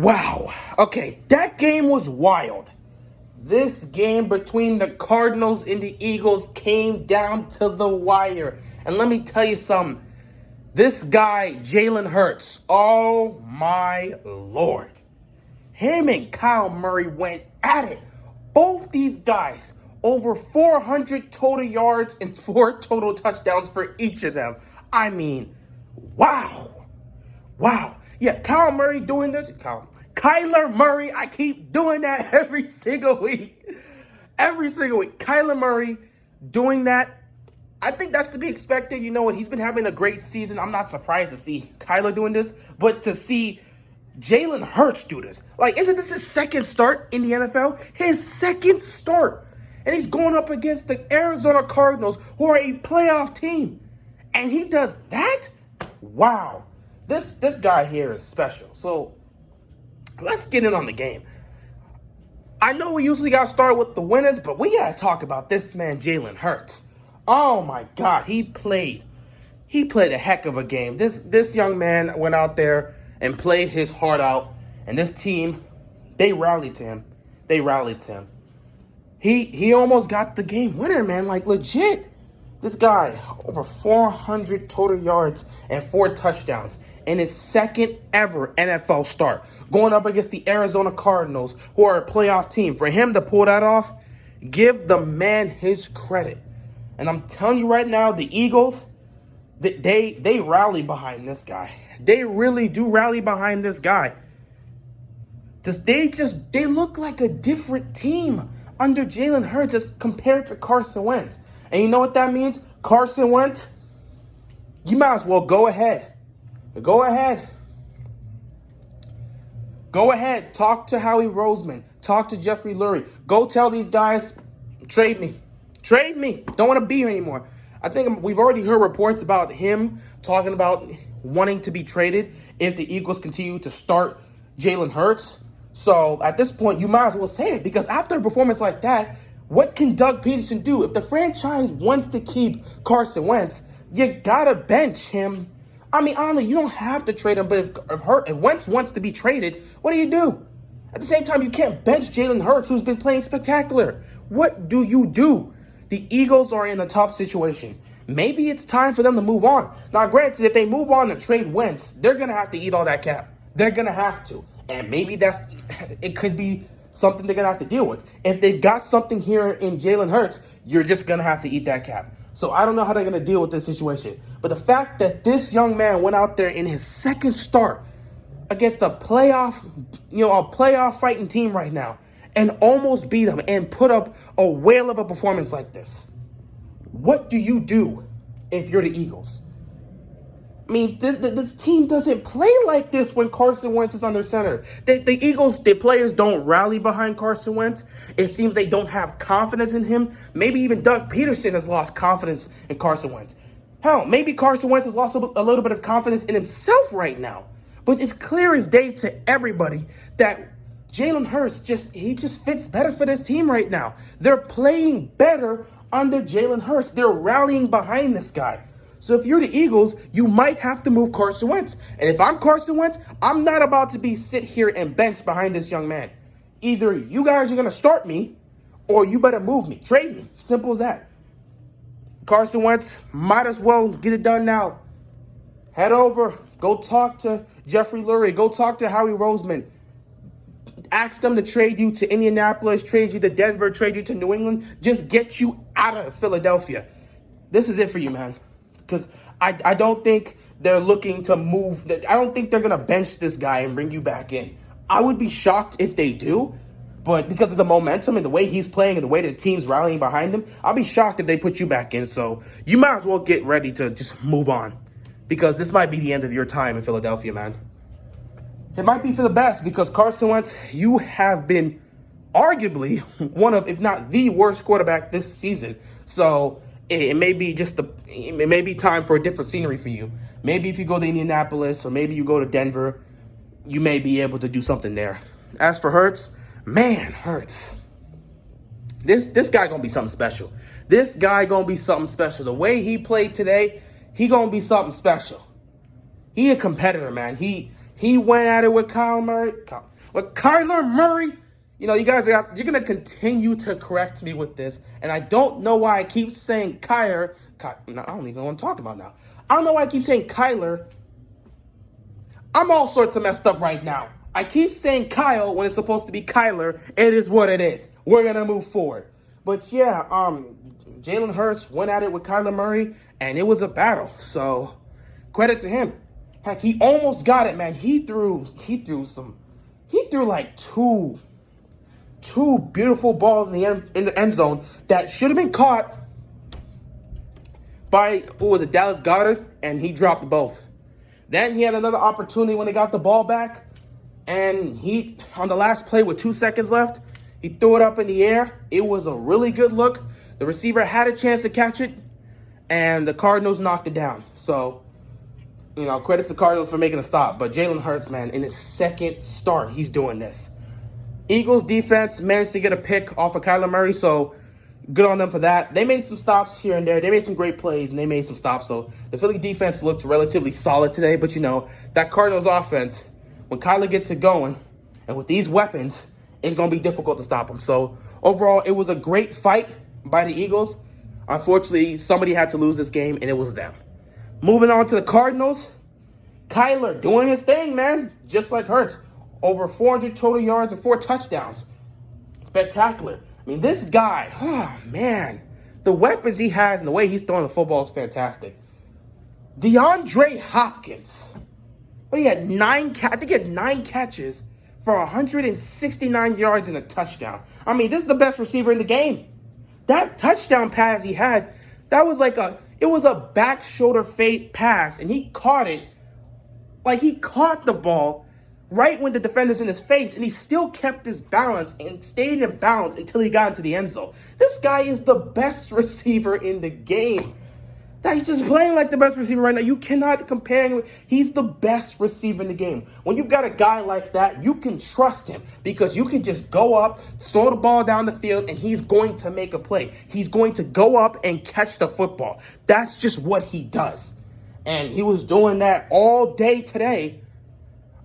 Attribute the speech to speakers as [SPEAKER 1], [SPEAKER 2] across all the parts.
[SPEAKER 1] Wow. Okay, that game was wild. This game between the Cardinals and the Eagles came down to the wire. And let me tell you something. This guy, Jalen Hurts, oh my Lord. Him and Kyle Murray went at it. Both these guys, over 400 total yards and 4 total touchdowns for each of them. I mean, wow. Wow. Yeah, Kyle Murray doing this. Kyler Murray, I keep doing that every single week. Every single week. Kyler Murray doing that. I think that's to be expected. You know what? He's been having a great season. I'm not surprised to see Kyler doing this. But to see Jalen Hurts do this. Like, isn't this his second start in the NFL? His second start. And he's going up against the Arizona Cardinals, who are a playoff team. And he does that? Wow. This guy here is special. So, let's get in on the game. I know we usually got to start with the winners, but we got to talk about this man, Jalen Hurts. Oh, my God. He played a heck of a game. This young man went out there and played his heart out. And this team, they rallied to him. He almost got the game winner, man. Like, legit. This guy, over 400 total yards and 4 touchdowns in his second ever NFL start, going up against the Arizona Cardinals, who are a playoff team. For him to pull that off, give the man his credit. And I'm telling you right now, the Eagles, they rally behind this guy. They really do rally behind this guy. They look like a different team under Jalen Hurts as compared to Carson Wentz. And you know what that means? Carson Wentz, you might as well go ahead. Go ahead. Talk to Howie Roseman. Talk to Jeffrey Lurie. Go tell these guys, trade me. Don't want to be here anymore. I think we've already heard reports about him talking about wanting to be traded if the Eagles continue to start Jalen Hurts. So at this point, you might as well say it, because after a performance like that, what can Doug Peterson do? If the franchise wants to keep Carson Wentz, you gotta bench him. I mean, honestly, you don't have to trade him, but if Wentz wants to be traded, what do? At the same time, you can't bench Jalen Hurts, who's been playing spectacular. What do you do? The Eagles are in a tough situation. Maybe it's time for them to move on. Now, granted, if they move on and trade Wentz, they're gonna have to eat all that cap. They're gonna have to. And maybe it could be something they're going to have to deal with. If they've got something here in Jalen Hurts, you're just going to have to eat that cap. So I don't know how they're going to deal with this situation. But the fact that this young man went out there in his second start against a playoff fighting team right now and almost beat them and put up a whale of a performance like this. What do you do if you're the Eagles? I mean, this team doesn't play like this when Carson Wentz is under center. The Eagles, the players don't rally behind Carson Wentz. It seems they don't have confidence in him. Maybe even Doug Peterson has lost confidence in Carson Wentz. Hell, maybe Carson Wentz has lost a little bit of confidence in himself right now. But it's clear as day to everybody that Jalen Hurts just fits better for this team right now. They're playing better under Jalen Hurts. They're rallying behind this guy. So if you're the Eagles, you might have to move Carson Wentz. And if I'm Carson Wentz, I'm not about to sit here and bench behind this young man. Either you guys are going to start me, or you better move me. Trade me. Simple as that. Carson Wentz, might as well get it done now. Head over. Go talk to Jeffrey Lurie. Go talk to Howie Roseman. Ask them to trade you to Indianapolis, trade you to Denver, trade you to New England. Just get you out of Philadelphia. This is it for you, man. Because I don't think they're looking to move. I don't think they're going to bench this guy and bring you back in. I would be shocked if they do. But because of the momentum and the way he's playing and the way the team's rallying behind him, I'll be shocked if they put you back in. So you might as well get ready to just move on. Because this might be the end of your time in Philadelphia, man. It might be for the best, because Carson Wentz, you have been arguably one of, if not the worst quarterback this season. So it may be time for a different scenery for you. Maybe if you go to Indianapolis or maybe you go to Denver, you may be able to do something there. As for Hurts, man, Hurts. This guy gonna be something special. The way he played today, he gonna be something special. He a competitor, man. He He went at it with Kyler Murray. You know, you guys you're gonna continue to correct me with this, and I don't know why I keep saying Kyler. No, I don't even know what I'm talking about now. I don't know why I keep saying Kyler. I'm all sorts of messed up right now. I keep saying Kyle when it's supposed to be Kyler. It is what it is. We're gonna move forward. But yeah, Jalen Hurts went at it with Kyler Murray, and it was a battle. So credit to him. Heck, he almost got it, man. He threw like two beautiful balls in the end zone that should have been caught by Dallas Goedert, and he dropped both. Then he had another opportunity when they got the ball back, and he, on the last play with 2 seconds left, he threw it up in the air. It was a really good look. The receiver had a chance to catch it, and the Cardinals knocked it down. So, you know, credit to the Cardinals for making a stop. But Jalen Hurts, man, in his second start, he's doing this. Eagles defense managed to get a pick off of Kyler Murray, so good on them for that. They made some stops here and there. They made some great plays, and they made some stops. So the Philly defense looked relatively solid today. But, you know, that Cardinals offense, when Kyler gets it going, and with these weapons, it's going to be difficult to stop them. So overall, it was a great fight by the Eagles. Unfortunately, somebody had to lose this game, and it was them. Moving on to the Cardinals, Kyler doing his thing, man, just like Hurts. Over 400 total yards and 4 touchdowns. Spectacular. I mean, this guy, oh, man, the weapons he has and the way he's throwing the football is fantastic. DeAndre Hopkins, he had 9 catches for 169 yards and a touchdown. I mean, this is the best receiver in the game. That touchdown pass he had, it was a back shoulder fade pass, and he caught it. Like, he caught the ball right when the defender's in his face, and he still kept his balance and stayed in bounds until he got into the end zone. This guy is the best receiver in the game. He's just playing like the best receiver right now. You cannot compare him. He's the best receiver in the game. When you've got a guy like that, you can trust him because you can just go up, throw the ball down the field, and he's going to make a play. He's going to go up and catch the football. That's just what he does. And he was doing that all day today.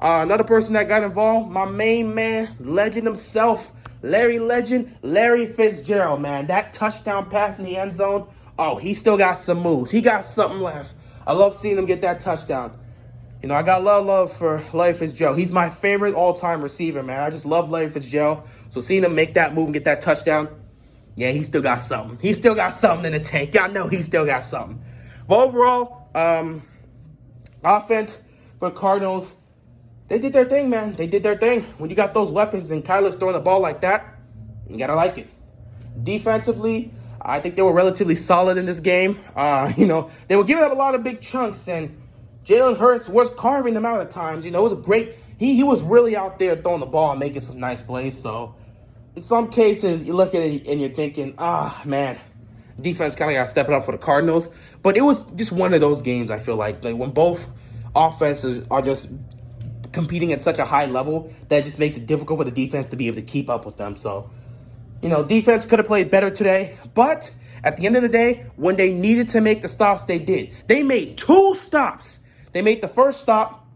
[SPEAKER 1] Another person that got involved, my main man, legend himself, Larry Fitzgerald, man. That touchdown pass in the end zone, oh, he still got some moves. He got something left. I love seeing him get that touchdown. You know, I got love for Larry Fitzgerald. He's my favorite all-time receiver, man. I just love Larry Fitzgerald. So seeing him make that move and get that touchdown, yeah, he still got something. He still got something in the tank. Y'all know he still got something. But overall, offense for Cardinals, they did their thing, man. They did their thing. When you got those weapons and Kyler's throwing the ball like that, you got to like it. Defensively, I think they were relatively solid in this game. You know, they were giving up a lot of big chunks, and Jalen Hurts was carving them out at times. You know, it was a great – he was really out there throwing the ball and making some nice plays. So, in some cases, you look at it and you're thinking, man, defense kind of got to step it up for the Cardinals. But it was just one of those games, I feel like when both offenses are just – competing at such a high level that just makes it difficult for the defense to be able to keep up with them. So, you know, defense could have played better today, but at the end of the day, when they needed to make the stops, they did. They made 2 stops. They made the first stop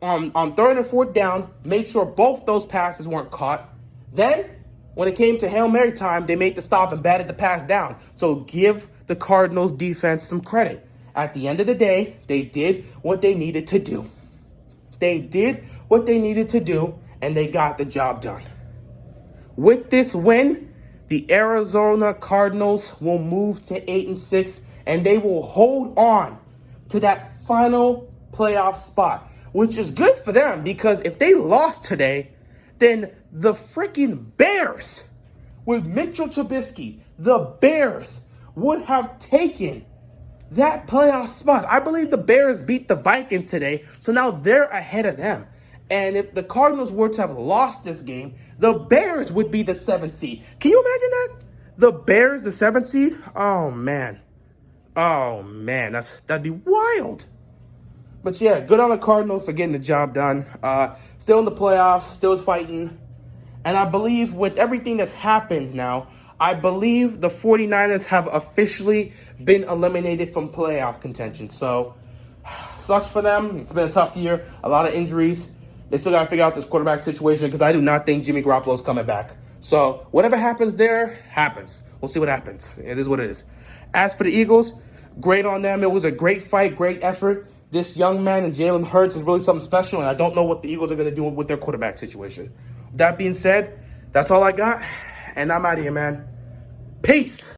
[SPEAKER 1] on 3rd and 4th down, made sure both those passes weren't caught. Then, when it came to Hail Mary time, they made the stop and batted the pass down. So give the Cardinals defense some credit. At the end of the day, they did what they needed to do. They did what they needed to do, and they got the job done. With this win, the Arizona Cardinals will move to 8-6, and they will hold on to that final playoff spot, which is good for them because if they lost today, then the freaking Bears, with Mitchell Trubisky, the Bears would have taken that playoff spot. I believe the Bears beat the Vikings today, so now they're ahead of them. And if the Cardinals were to have lost this game, the Bears would be the 7th seed. Can you imagine that? The Bears, the 7th seed? Oh, man. That'd be wild. But yeah, good on the Cardinals for getting the job done. Still in the playoffs, still fighting. And I believe with everything that's happened now, I believe the 49ers have officially been eliminated from playoff contention. So sucks for them. It's been a tough year. A lot of injuries. They still got to figure out this quarterback situation because I do not think Jimmy Garoppolo's coming back. So whatever happens there, happens. We'll see what happens. It is what it is. As for the Eagles, great on them. It was a great fight, great effort. This young man and Jalen Hurts is really something special, and I don't know what the Eagles are going to do with their quarterback situation. That being said, that's all I got, and I'm out of here, man. Peace.